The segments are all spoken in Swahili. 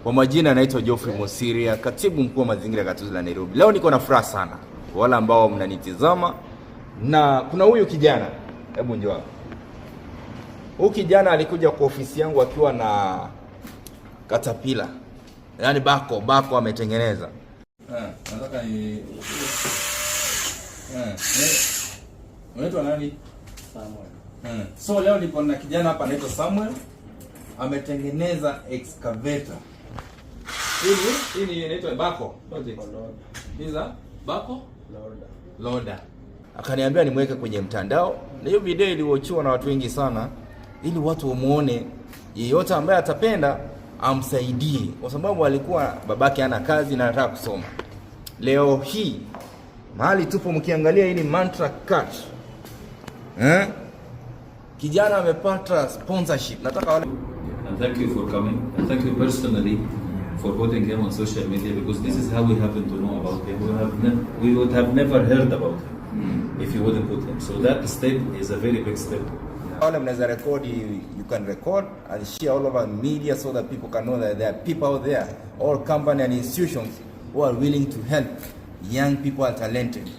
Kwa majina anaitwa Geoffrey Mosiria, katibu mkuu wa mazingira gatuzi la Nairobi. Leo niko na furaha sana wala ambao mnanitizama, na kuna huyu kijana, hebu njoo. Huyu kijana alikuja kwa ofisi yangu akiwa na katapila. Yaani Backhoe ametengeneza. Nataka unaitwa nani? Samuel. So leo niko na kijana hapa anaitwa Samuel, ametengeneza excavator. Hii inaitwa Backhoe. Hiza Backhoe loader. Akaniambia nimweke kwenye mtandao, na hiyo video iliwatchwa na watu wengi sana, ili watu wamuone, yeyote ambaye atapenda amsaidie, kwa sababu alikuwa babake hana kazi na anataka kusoma. Leo hii mahali tupo mkiangalia, hii ni mantra cut. Kijana amepata sponsorship. Nataka wale. And thank you for coming, and thank you personally for putting him on social media, because this is how we happen to know about him. We would have never heard about him if you wouldn't put him. So that step is a very big step. All mnaweza record, you can record and share all over media so that people can know that there are people out there, all company and institutions who are willing to help young people are talented,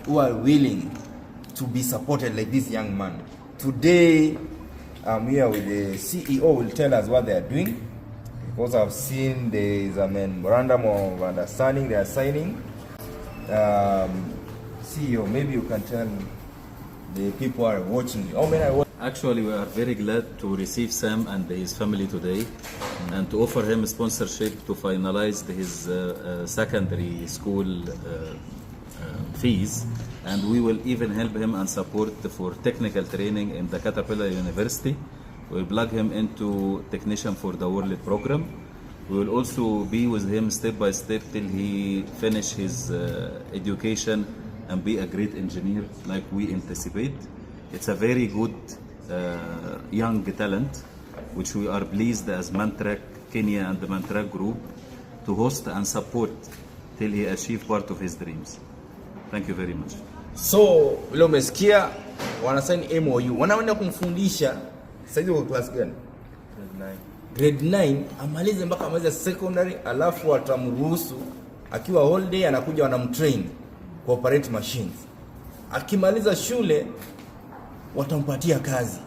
who are willing to be supported like this young man. Today I'm here with the CEO, will tell us what they are doing, because I've seen there is a memorandum of understanding they are signing. CEO, maybe you can tell the people are watching. Actually, we are very glad to receive Sam and his family today, and to offer him sponsorship to finalize his secondary school fees, and we will even help him and support for technical training in the Caterpillar University. We'll plug him into Technician for the World program. We will also be with him step by step till he finish his education and be a great engineer like we anticipate. It's a very good young talent, which we are pleased as Mantrack Kenya and the Mantrack Group to host and support till he achieve part of his dreams. Thank you very much. So, leo umesikia wanasign MOU. Wanaenda kumfundisha sasa kwa class gani? Grade 9 amalize mpaka amalize secondary, alafu atamruhusu akiwa holiday anakuja wanamtrain ku operate machines. Akimaliza shule watampatia kazi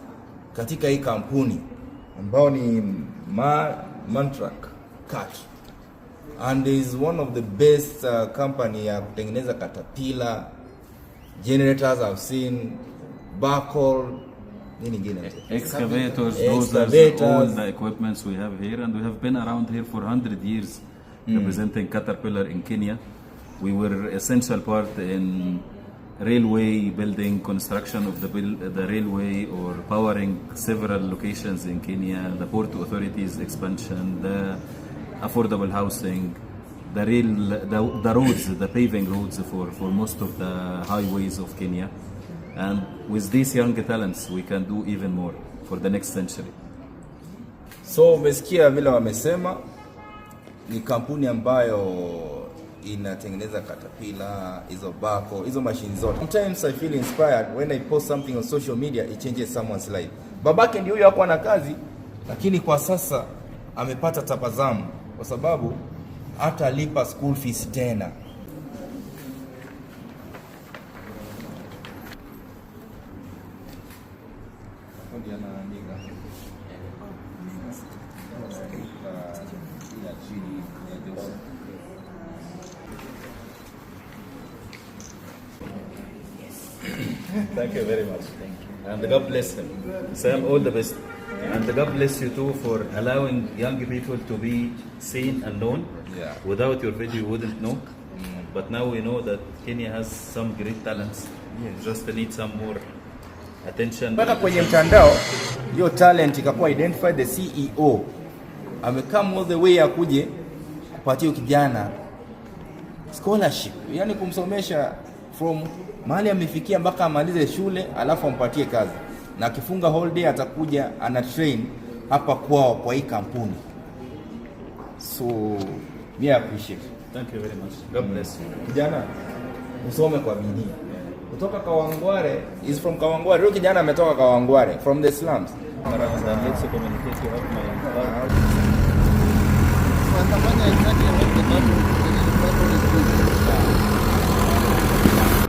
katika hii kampuni ambao ni Mantrack Cut, and is one of the best company ya kutengeneza caterpillar generators. I've seen Backhoe, excavators, dozers, all the equipments we have here, and we have been around here for 100 years representing Caterpillar in Kenya. We were essential part in railway building, construction of the railway, or powering several locations in Kenya, the port authorities expansion, the affordable housing, the roads, the paving roads for most of the highways of Kenya. And with these young talents, we can do even more for the next century. So umesikia vile wamesema, ni kampuni ambayo inatengeneza Caterpillar, hizo Backhoe, hizo machine zote. Sometimes I feel inspired when I post something on social media, it changes someone's life. Babake ndio huyo hakuwa na kazi, lakini kwa sasa amepata tabasamu kwa sababu hata lipa school fees tena. Thank you very much. Thank you. And God bless him. Sam, all the best. And God bless you too for allowing young people to be seen and known. Yeah. Without your video, you wouldn't know. But now we know that Kenya has some great talents. Yes. Just need some more attention. Mpaka kwenye mtandao hiyo talent ikakuwa identified. The CEO amecome all the way akuje kupatia kijana scholarship, yani kumsomesha from mahali amefikia mpaka amalize shule, alafu ampatie kazi, na akifunga holiday atakuja ana train hapa kwao kwa hii kampuni. So we appreciate. Thank you very much. God bless you. Kijana usome kwa bidii. Kutoka Kawangware, is from Kawangware. Huyo kijana ametoka Kawangware, from the slums. Let's communicate. You have my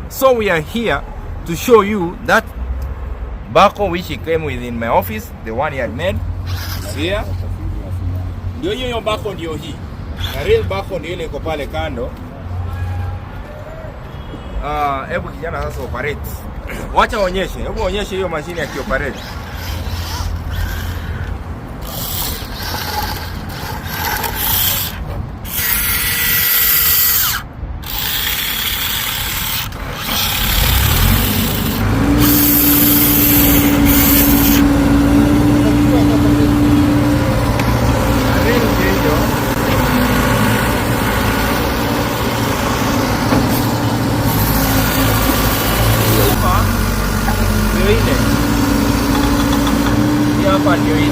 So we are here to show you that Backhoe which he came with in my office, the one he had made. Here. Ndio hiyo Backhoe ndio hii. Na real Backhoe ndio ile iko pale kando. Hebu kijana sasa operate. Wacha onyeshe. Hebu onyeshe hiyo mashine yakioperate. Hapa ndio hii.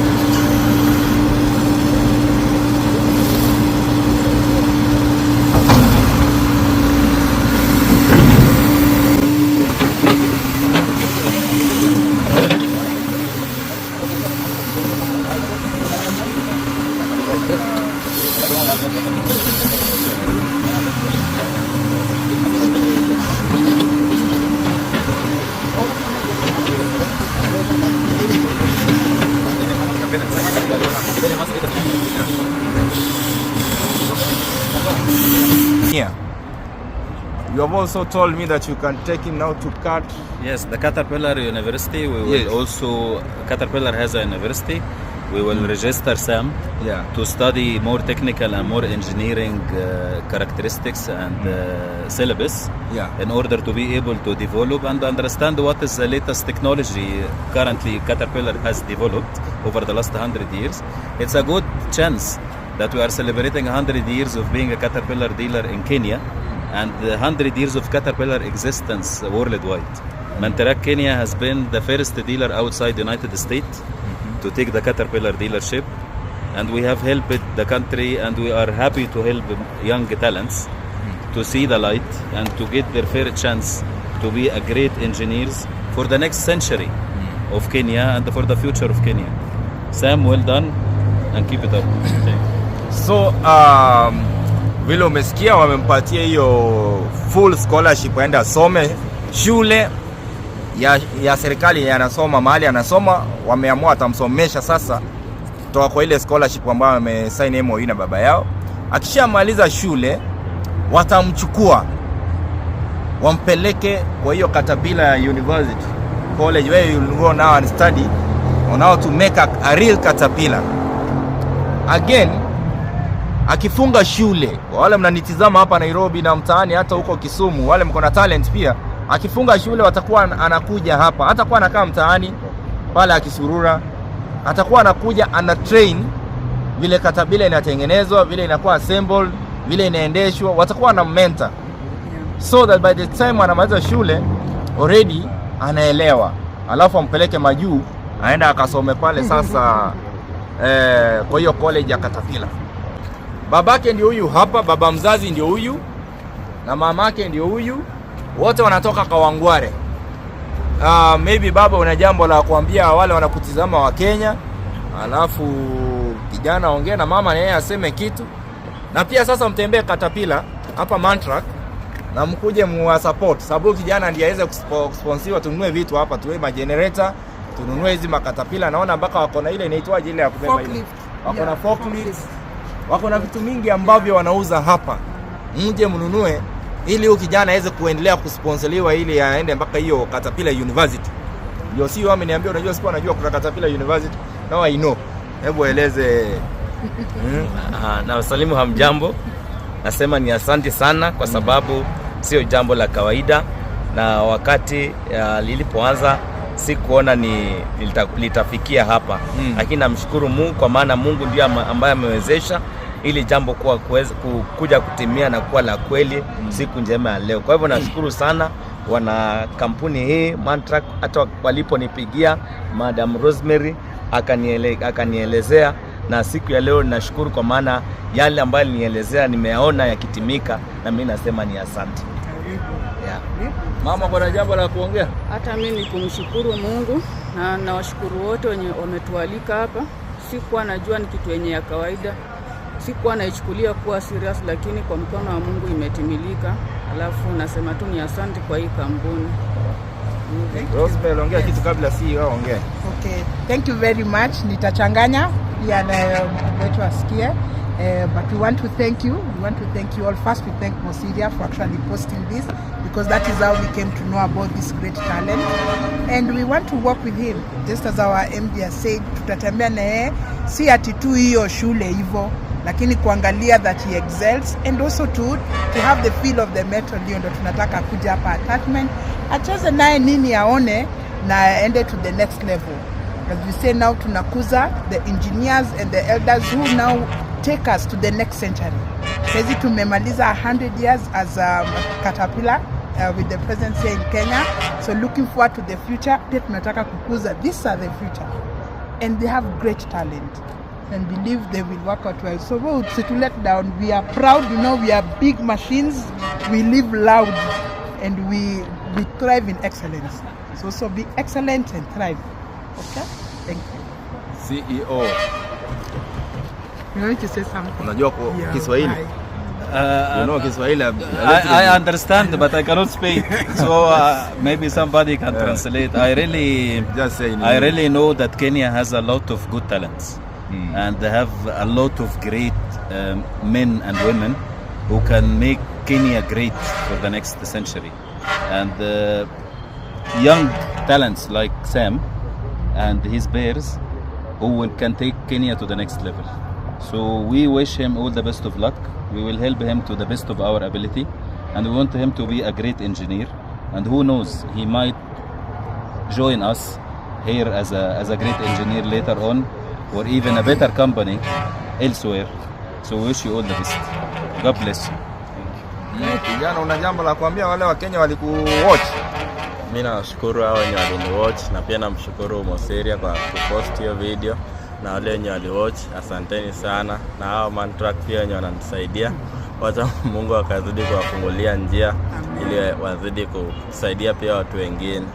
Here. You have also told me that you can take him now to cut. Yes, the Caterpillar University. We will Yes. also, Caterpillar has a university. We will register Sam to study more technical and more engineering characteristics and syllabus in order to be able to develop and understand what is the latest technology currently Caterpillar has developed over the last 100 years. It's a good chance that we are celebrating 100 years of being a Caterpillar dealer in Kenya and 100 years of Caterpillar existence worldwide. Mantarak, Kenya has been the first dealer outside the United States to take the Caterpillar dealership, and we have helped the country, and we are happy to help young talents to see the light and to get their fair chance to be a great engineers for the next century of Kenya and for the future of Kenya. Sam, well done and keep it up. So vile umesikia wamempatia hiyo full scholarship aende asome shule ya serikali yanasoma mahali anasoma, wameamua atamsomesha sasa kutoka kwa ile scholarship ambayo wamesign MOU na baba yao. Akishamaliza shule watamchukua wampeleke kwa hiyo Caterpillar University College where you will go now and study on how to make a real Caterpillar. Again, akifunga shule, wale mnanitizama hapa Nairobi na mtaani hata huko Kisumu, wale mko na talent pia, akifunga shule watakuwa anakuja hapa, hatakuwa anakaa mtaani pale akisurura, atakuwa anakuja ana train vile Caterpillar inatengenezwa, vile inakuwa assembled, vile inaendeshwa, watakuwa na mentor. So that by the time anamaliza shule already anaelewa, alafu ampeleke majuu aenda akasome pale sasa kwa hiyo college ya Caterpillar. Babake ndio huyu hapa, baba mzazi ndio huyu na mamake ndio huyu, wote wanatoka Kawangware. Maybe baba una jambo la kuambia wale wanakutizama wa Kenya, alafu kijana ongea na mama na yeye aseme kitu, na pia sasa mtembee Caterpillar hapa Mantrack na mkuje muwa support, sababu kijana ndiye aweze kusponsiwa, tununue vitu hapa, tuwe ma generator, tununue hizi Caterpillar. Naona mpaka wako na ile inaitwaje ile ya kubeba ile, wako na forklift, wako na vitu mingi ambavyo wanauza hapa, mje mnunue ili huyu kijana aweze kuendelea kusponsoriwa ili aende mpaka hiyo Caterpillar University. Ndio sio ameniambia, unajua sikuwa najua kuna Caterpillar University. Now I know. Hebu eleze. Na wasalimu hamjambo. Nasema ni asante sana kwa sababu sio jambo la kawaida, na wakati lilipoanza sikuona litafikia hapa. Lakini namshukuru Mungu kwa maana Mungu ndiye ambaye amewezesha ili jambo kuja kutimia na kuwa la kweli siku njema ya leo. Kwa hivyo nashukuru sana wana kampuni hii Mantrack, hata waliponipigia Madam Rosemary akanielezea, na siku ya leo nashukuru kwa maana yale ambayo nielezea nimeyaona yakitimika, na mimi nasema ni asante. Mama, kuna jambo la kuongea? Hata mimi kumshukuru Mungu na nawashukuru wote wenye wametualika hapa. Sikuwa najua ni kitu yenye ya kawaida. sikuwa naichukulia kuwa serious, lakini kwa mkono wa Mungu imetimilika. Alafu nasema tu ni asante kwa hii kampuni. Rosemary, ongea kitu kabla CEO ongea. Okay, thank you very much. Nitachanganya pia na wetu asikie. But we want to thank you. We want to thank you all. First, we thank Mosiria for actually posting this, because that is how we came to know about this great talent. And we want to work with him. Just as our MD has said, tutatembea na yeye, si ati tu hiyo shule hivyo, lakini kuangalia that he excels, and also to have the feel of the metal. Ndio tunataka kuja hapa attachment, acheze naye nini aone na aende to the next level. As we say now, tunakuza the engineers and the elders who now take us to the next century. Sasa tumemaliza 100 years as Caterpillar with the presence here in Kenya. So looking forward to the future. Tunataka kukuza. These are the future. And they have great talent. And believe they will work out well. So to let down, we are proud, we are big machines. We live loud and we thrive in excellence. So be excellent and thrive. Okay? Thank you. CEO. You want to say something? Unajua Kiswahili? You know Kiswahili? I understand, but I cannot speak. So maybe somebody can translate. I really know that Kenya has a lot of good talents, and they have a lot of great men and women who can make Kenya great for the next century. And young talents like Sam and his bears who can take Kenya to the next level. So we wish him all the best of luck. We will help him to the best of our ability, and we want him to be a great engineer. And who knows, he might join us here as a great engineer later on, or even a better company elsewhere. So we wish you all the best. God bless you. Kijana, una jambo la kuambia wale wa Kenya walikuwatch? Mimi nashukuru hao wenye waliniwatch, na pia namshukuru Mosiria kwa kupost hiyo video, na wale wenye waliwatch asanteni sana, na hao Mantrack pia wenye wananisaidia. Wacha Mungu akazidi kuwafungulia njia ili wazidi kusaidia pia watu wengine.